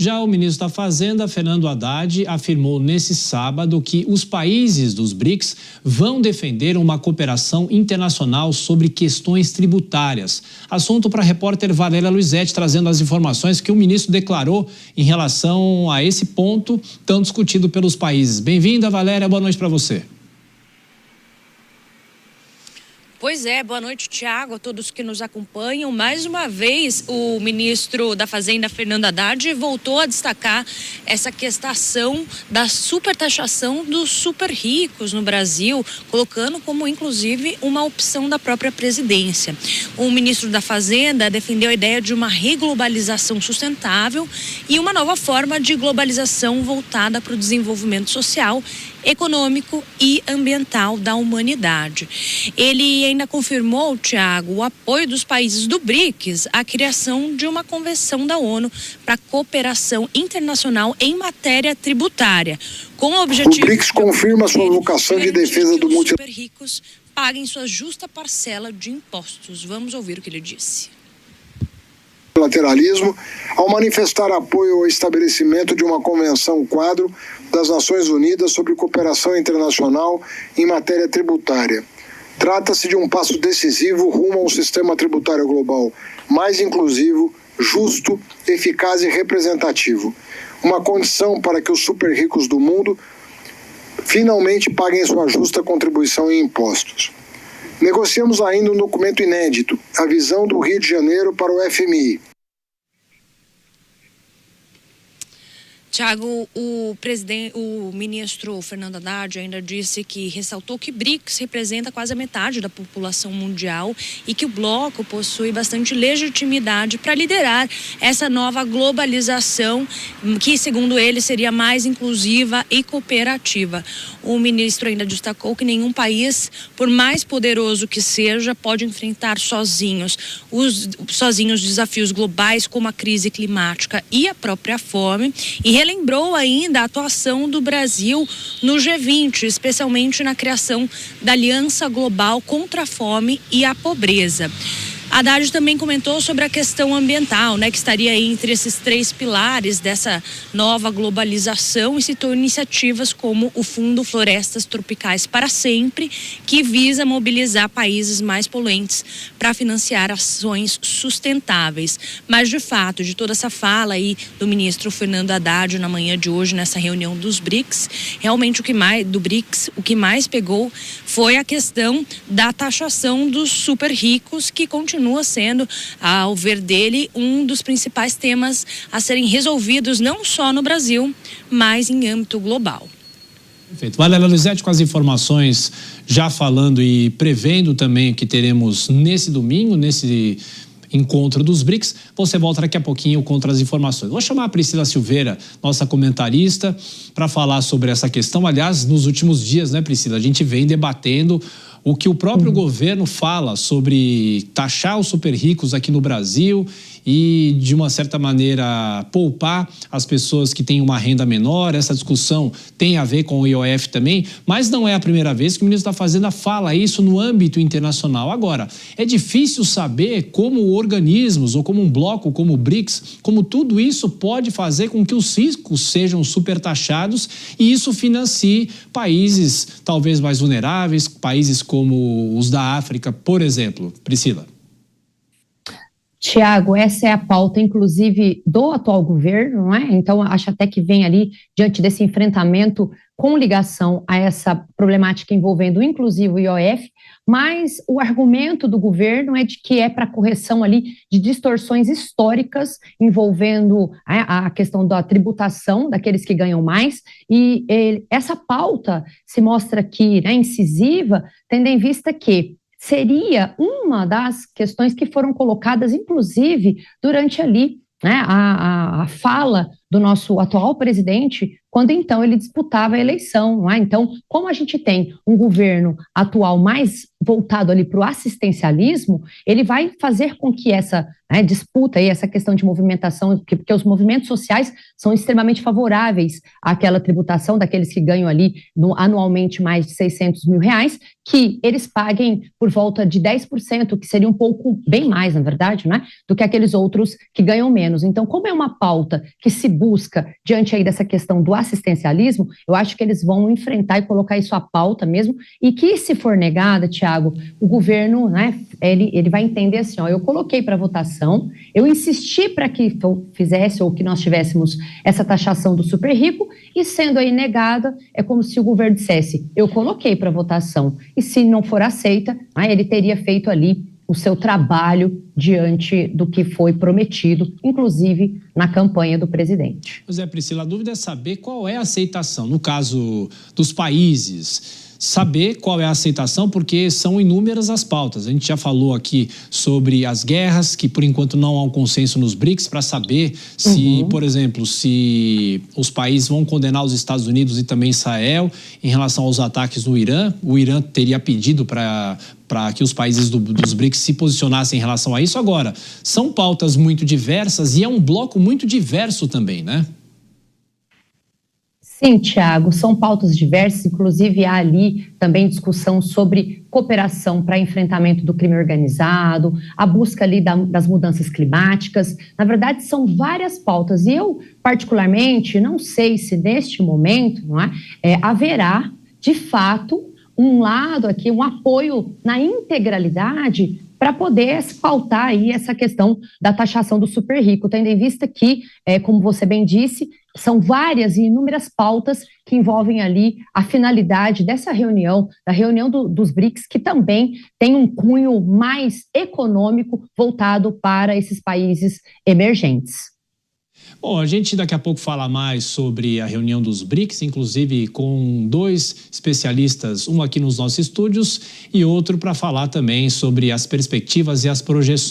Já o ministro da Fazenda, Fernando Haddad, afirmou nesse sábado que os países dos BRICS vão defender uma cooperação internacional sobre questões tributárias. Assunto para a repórter Valéria Luizetti, trazendo as informações que o ministro declarou em relação a esse ponto tão discutido pelos países. Bem-vinda, Valéria, boa noite para você. Pois é, boa noite, Tiago, a todos que nos acompanham. Mais uma vez, o ministro da Fazenda, Fernando Haddad, voltou a destacar essa questão da supertaxação dos super ricos no Brasil, colocando como, inclusive, uma opção da própria presidência. O ministro da Fazenda defendeu a ideia de uma reglobalização sustentável e uma nova forma de globalização voltada para o desenvolvimento social, econômico e ambiental da humanidade. Ele ainda confirmou, Tiago, o apoio dos países do BRICS à criação de uma convenção da ONU para cooperação internacional em matéria tributária, com o objetivo... O BRICS confirma sua vocação de defesa do multi... super ricos paguem sua justa parcela de impostos. Vamos ouvir o que ele disse. Lateralismo, ao manifestar apoio ao estabelecimento de uma convenção quadro das Nações Unidas sobre cooperação internacional em matéria tributária. Trata-se de um passo decisivo rumo a um sistema tributário global mais inclusivo, justo, eficaz e representativo. Uma condição para que os super ricos do mundo finalmente paguem sua justa contribuição em impostos. Negociamos ainda um documento inédito, a visão do Rio de Janeiro para o FMI. Tiago, o ministro Fernando Haddad ainda disse que ressaltou que BRICS representa quase a metade da população mundial e que o bloco possui bastante legitimidade para liderar essa nova globalização que, segundo ele, seria mais inclusiva e cooperativa. O ministro ainda destacou que nenhum país, por mais poderoso que seja, pode enfrentar sozinhos desafios globais como a crise climática e a própria fome, e relembrou ainda a atuação do Brasil no G20, especialmente na criação da Aliança Global contra a Fome e a Pobreza. Haddad também comentou sobre a questão ambiental, que estaria entre esses 3 pilares dessa nova globalização, e citou iniciativas como o Fundo Florestas Tropicais para Sempre, que visa mobilizar países mais poluentes para financiar ações sustentáveis. Mas, de fato, de toda essa fala aí do ministro Fernando Haddad na manhã de hoje, nessa reunião dos BRICS, realmente o que mais pegou foi a questão da taxação dos super ricos, que continua sendo, ao ver dele, um dos principais temas a serem resolvidos não só no Brasil, mas em âmbito global. Perfeito. Valéria Luizetti com as informações, já falando e prevendo também que teremos nesse domingo, nesse encontro dos BRICS. Você volta daqui a pouquinho com outras informações. Vou chamar a Priscila Silveira, nossa comentarista, para falar sobre essa questão. Aliás, nos últimos dias, Priscila, a gente vem debatendo o que o próprio governo fala sobre taxar os super ricos aqui no Brasil e, de uma certa maneira, poupar as pessoas que têm uma renda menor. Essa discussão tem a ver com o IOF também, mas não é a primeira vez que o ministro da Fazenda fala isso no âmbito internacional. Agora, é difícil saber como organismos ou como um bloco como o BRICS, como tudo isso pode fazer com que os ricos sejam supertaxados e isso financie países talvez mais vulneráveis, países como os da África, por exemplo. Priscila. Tiago, essa é a pauta, inclusive, do atual governo, não é? Então, acho até que vem ali, diante desse enfrentamento com ligação a essa problemática envolvendo, inclusive, o IOF, mas o argumento do governo é de que é para correção ali de distorções históricas envolvendo a questão da tributação daqueles que ganham mais, e essa pauta se mostra aqui, incisiva, tendo em vista que seria uma das questões que foram colocadas, inclusive, durante ali a fala do nosso atual presidente quando então ele disputava a eleição, não é? Então, como a gente tem um governo atual mais voltado ali para o assistencialismo, ele vai fazer com que essa disputa e essa questão de movimentação, porque os movimentos sociais são extremamente favoráveis àquela tributação daqueles que ganham ali anualmente mais de R$600 mil, que eles paguem por volta de 10%, que seria um pouco, bem mais, na verdade, né, do que aqueles outros que ganham menos. Então, como é uma pauta que se busca diante aí dessa questão do assistencialismo, eu acho que eles vão enfrentar e colocar isso à pauta mesmo, e que se for negada, Tiago, o governo, né, ele vai entender assim, ó, eu coloquei para votação, eu insisti para que fizesse ou que nós tivéssemos essa taxação do super rico, e sendo aí negada, é como se o governo dissesse, eu coloquei para votação, e se não for aceita, ele teria feito ali o seu trabalho diante do que foi prometido, inclusive na campanha do presidente. Pois é, Priscila, a dúvida é saber qual é a aceitação, no caso dos países, saber qual é a aceitação, porque são inúmeras as pautas. A gente já falou aqui sobre as guerras, que por enquanto não há um consenso nos BRICS, para saber se, por exemplo, se os países vão condenar os Estados Unidos e também Israel em relação aos ataques no Irã. O Irã teria pedido para que os países dos BRICS se posicionassem em relação a isso. Agora, são pautas muito diversas e é um bloco muito diverso também, né? Sim, Tiago, são pautas diversas, inclusive há ali também discussão sobre cooperação para enfrentamento do crime organizado, a busca ali das mudanças climáticas. Na verdade, são várias pautas e eu, particularmente, não sei se neste momento haverá, de fato, um lado aqui, um apoio na integralidade para poder pautar aí essa questão da taxação do super rico, tendo em vista que, como você bem disse, são várias e inúmeras pautas que envolvem ali a finalidade dessa reunião, da reunião dos BRICS, que também tem um cunho mais econômico voltado para esses países emergentes. Bom, a gente daqui a pouco fala mais sobre a reunião dos BRICS, inclusive com dois especialistas, um aqui nos nossos estúdios e outro para falar também sobre as perspectivas e as projeções.